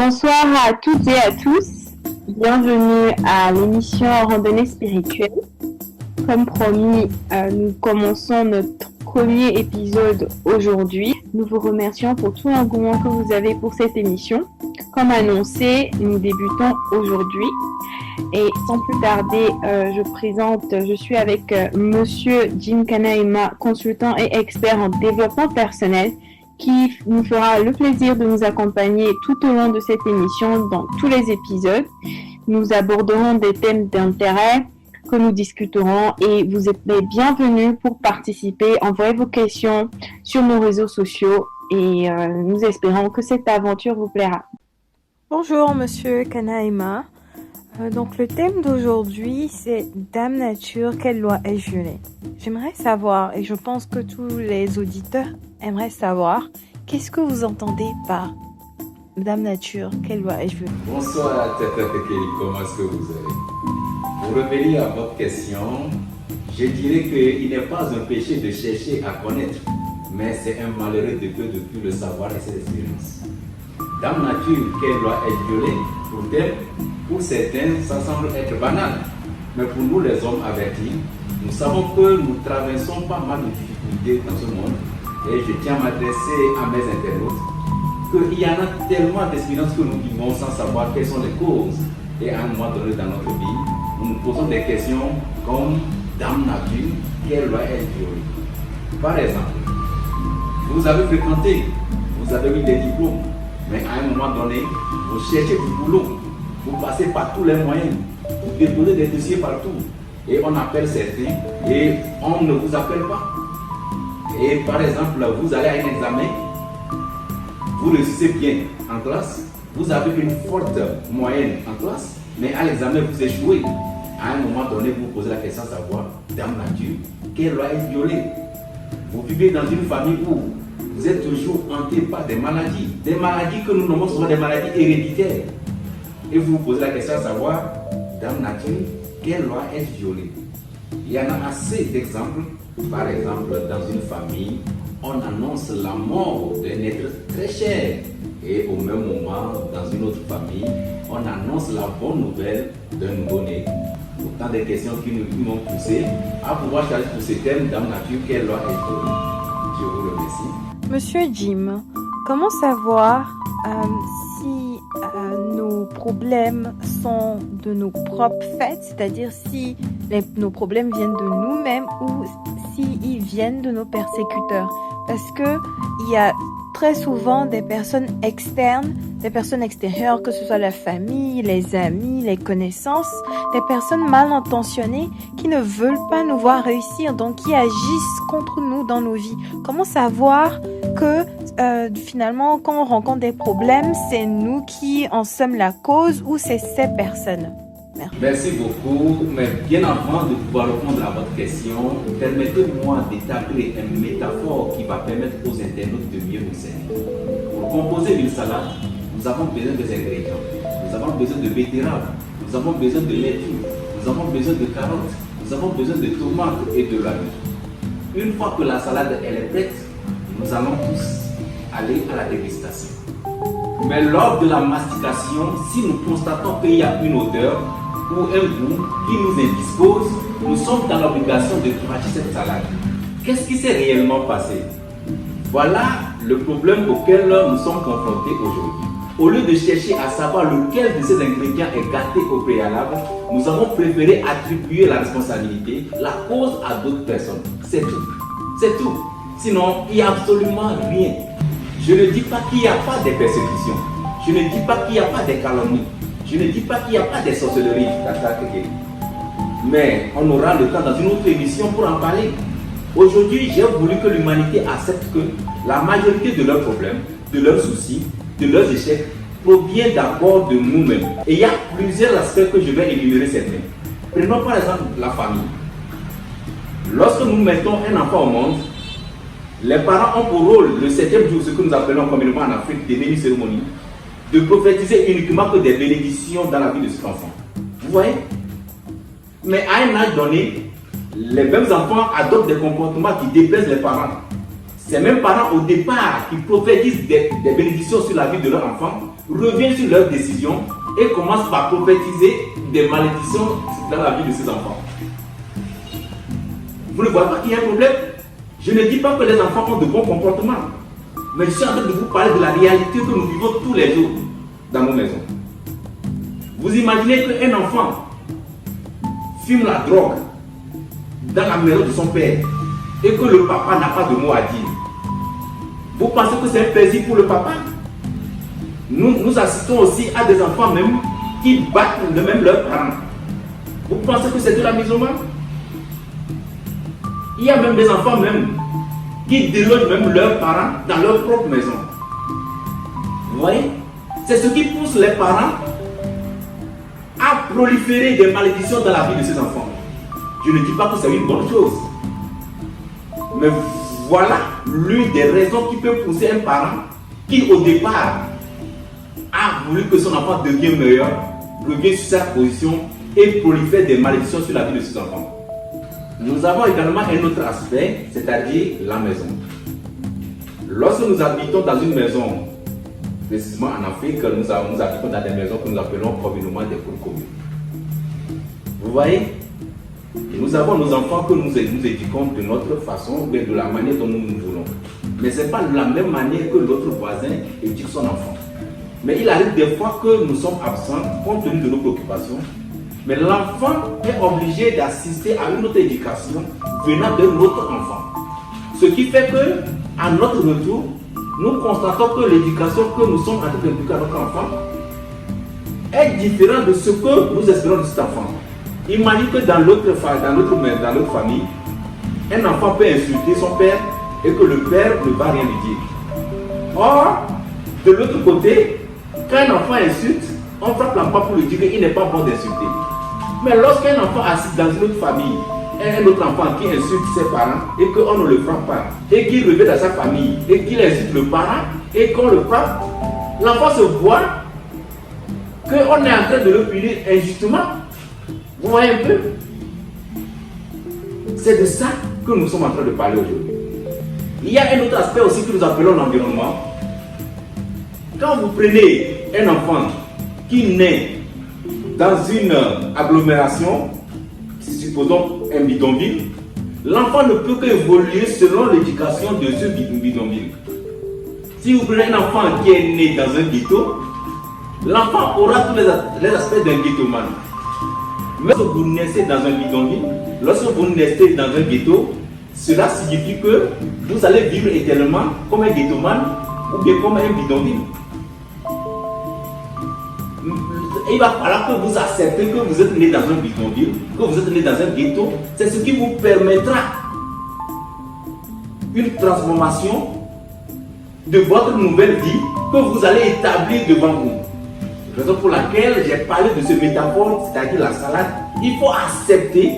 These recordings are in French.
Bonsoir à toutes et à tous. Bienvenue à l'émission Randonnée spirituelle. Comme promis, nous commençons notre premier épisode aujourd'hui. Nous vous remercions pour tout l'engouement que vous avez pour cette émission. Comme annoncé, nous débutons aujourd'hui. Et sans plus tarder, je suis avec Monsieur Jim Kanaima, consultant et expert en développement personnel, qui nous fera le plaisir de nous accompagner tout au long de cette émission dans tous les épisodes. Nous aborderons des thèmes d'intérêt que nous discuterons et vous êtes les bienvenus pour participer. Envoyez vos questions sur nos réseaux sociaux et nous espérons que cette aventure vous plaira. Bonjour Monsieur Kanaima. Donc le thème d'aujourd'hui c'est Dame Nature, quelle loi ai-je violée? J'aimerais savoir, et je pense que tous les auditeurs aimeraient savoir, qu'est-ce que vous entendez par Dame Nature, quelle loi ai-je violée? Bonsoir Tata Tekeli, comment est-ce que vous allez? Pour revenir à votre question, je dirais qu'il n'est pas un péché de chercher à connaître, mais c'est un malheureux de peu de plus le savoir et ses expériences. Dame Nature, quelle loi ai-je violée? Pour certains, ça semble être banal. Mais pour nous, les hommes avertis, nous savons que nous traversons pas mal de difficultés dans ce monde. Et je tiens à m'adresser à mes internautes qu'il y en a tellement d'expériences que nous vivons sans savoir quelles sont les causes. Et à un moment donné dans notre vie, nous nous posons des questions comme Dame Nature, quelle loi est violée? Par exemple, vous avez fréquenté, vous avez eu des diplômes, mais à un moment donné, vous cherchez du boulot. Vous passez par tous les moyens, vous déposez des dossiers partout et on appelle certains et on ne vous appelle pas. Et par exemple, vous allez à un examen, vous réussissez bien en classe, vous avez une forte moyenne en classe, mais à l'examen vous échouez. À un moment donné, vous posez la question à savoir, Dame Nature, quelle loi est violée? Vous vivez dans une famille où vous êtes toujours hanté par des maladies que nous nommons souvent des maladies héréditaires. Et vous vous posez la question à savoir, Dame Nature, quelle loi est violée? Il y en a assez d'exemples. Par exemple, dans une famille, on annonce la mort d'un être très cher. Et au même moment, dans une autre famille, on annonce la bonne nouvelle d'un nouveau-né. Autant de questions qui m'ont poussé à pouvoir choisir pour ce thème, Dame Nature, quelle loi est violée? Je vous remercie. Monsieur Jim, comment savoir si nos problèmes sont de nos propres faits, c'est-à-dire si nos problèmes viennent de nous-mêmes ou s'ils viennent de nos persécuteurs? Parce que il y a très souvent des personnes externes, des personnes extérieures, que ce soit la famille, les amis, les connaissances, des personnes mal intentionnées qui ne veulent pas nous voir réussir, donc qui agissent contre nous dans nos vies. Comment savoir que finalement, quand on rencontre des problèmes, c'est nous qui en sommes la cause ou c'est ces personnes? Merci beaucoup, mais bien avant de pouvoir répondre à votre question, permettez-moi d'établir une métaphore qui va permettre aux internautes de mieux nous cerner. Pour composer une salade, nous avons besoin des ingrédients. Nous avons besoin de betteraves, nous avons besoin de laitue, nous avons besoin de carottes, nous avons besoin de tomates et de radis. Une fois que la salade elle est prête, nous allons tous aller à la dégustation. Mais lors de la mastication, si nous constatons qu'il y a une odeur ou un goût qui nous indispose, nous sommes dans l'obligation de cracher cette salade. Qu'est-ce qui s'est réellement passé? Voilà le problème auquel nous sommes confrontés aujourd'hui. Au lieu de chercher à savoir lequel de ces ingrédients est gâté au préalable, nous avons préféré attribuer la responsabilité, la cause à d'autres personnes. C'est tout. C'est tout. Sinon, il n'y a absolument rien. Je ne dis pas qu'il n'y a pas de persécutions. Je ne dis pas qu'il n'y a pas de calomnies. Je ne dis pas qu'il n'y a pas de sorcellerie. Mais on aura le temps dans une autre émission pour en parler. Aujourd'hui, j'ai voulu que l'humanité accepte que la majorité de leurs problèmes, de leurs soucis, de leurs échecs provient d'abord de nous-mêmes. Et il y a plusieurs aspects que je vais énumérer certains. Prenons par exemple la famille. Lorsque nous mettons un enfant au monde, les parents ont pour rôle le 7e jour, ce que nous appelons communément en Afrique des bénis-cérémonies, de prophétiser uniquement que des bénédictions dans la vie de cet enfant. Vous voyez? Mais à un âge donné, les mêmes enfants adoptent des comportements qui déplaisent les parents. Ces mêmes parents au départ qui prophétisent des bénédictions sur la vie de leur enfant revient sur leurs décisions et commence par prophétiser des malédictions dans la vie de ses enfants. Vous ne voyez pas qu'il y a un problème? Je ne dis pas que les enfants ont de bons comportements, mais je suis en train de vous parler de la réalité que nous vivons tous les jours dans nos maisons. Vous imaginez qu'un enfant fume la drogue dans la maison de son père et que le papa n'a pas de mot à dire. Vous pensez que c'est un plaisir pour le papa? Nous assistons aussi à des enfants même qui battent même leurs parents. Vous pensez que c'est de la misogynie? Il y a même des enfants même qui délogent même leurs parents dans leur propre maison. Vous voyez? C'est ce qui pousse les parents à proliférer des malédictions dans la vie de ses enfants. Je ne dis pas que c'est une bonne chose. Mais voilà l'une des raisons qui peut pousser un parent qui au départ a voulu que son enfant devienne meilleur, revient sur sa position et prolifère des malédictions sur la vie de ses enfants. Nous avons également un autre aspect, c'est-à-dire la maison. Lorsque nous habitons dans une maison, précisément en Afrique, nous habitons dans des maisons que nous appelons communément des cours communes. Vous voyez? Nous avons nos enfants que nous éduquons de notre façon, mais de la manière dont nous voulons. Mais ce n'est pas de la même manière que l'autre voisin éduque son enfant. Mais il arrive des fois que nous sommes absents, compte tenu de nos préoccupations. Mais l'enfant est obligé d'assister à une autre éducation venant d'un autre enfant. Ce qui fait que, à notre retour, nous constatons que l'éducation que nous sommes en train d'éduquer à notre enfant est différente de ce que nous espérons de cet enfant. Imagine que dans notre famille, un enfant peut insulter son père et que le père ne va rien lui dire. Or, de l'autre côté, quand un enfant insulte, on frappe l'enfant pour lui dire qu'il n'est pas bon d'insulter. Mais lorsqu'un enfant assiste dans une autre famille, un autre enfant qui insulte ses parents et qu'on ne le frappe pas, et qu'il revient dans sa famille et qu'il insulte le parent et qu'on le frappe, l'enfant se voit qu'on est en train de le punir injustement. Vous voyez un peu? C'est de ça que nous sommes en train de parler aujourd'hui. Il y a un autre aspect aussi que nous appelons l'environnement. Quand vous prenez un enfant qui naît dans une agglomération, supposons un bidonville, l'enfant ne peut qu'évoluer selon l'éducation de ce bidonville. Si vous prenez un enfant qui est né dans un ghetto, l'enfant aura tous les aspects d'un ghettoman. Mais lorsque vous naissez dans un bidonville, lorsque vous naissez dans un ghetto, cela signifie que vous allez vivre éternellement comme un ghettoman ou bien comme un bidonville. Il va falloir que vous acceptez que vous êtes né dans un bidonville, que vous êtes né dans un ghetto. C'est ce qui vous permettra une transformation de votre nouvelle vie que vous allez établir devant vous. Raison pour laquelle j'ai parlé de ce métaphore, c'est-à-dire la salade. Il faut accepter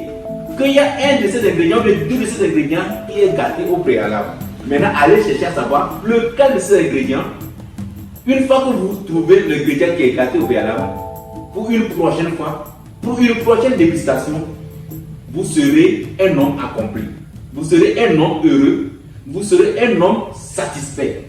qu'il y a un de ces ingrédients, mais deux de ces ingrédients qui est gâté au préalable. Maintenant, allez chercher à savoir lequel de ces ingrédients. Une fois que vous trouvez l'ingrédient qui est gâté au préalable, pour une prochaine fois, pour une prochaine dégustation, vous serez un homme accompli. Vous serez un homme heureux. Vous serez un homme satisfait.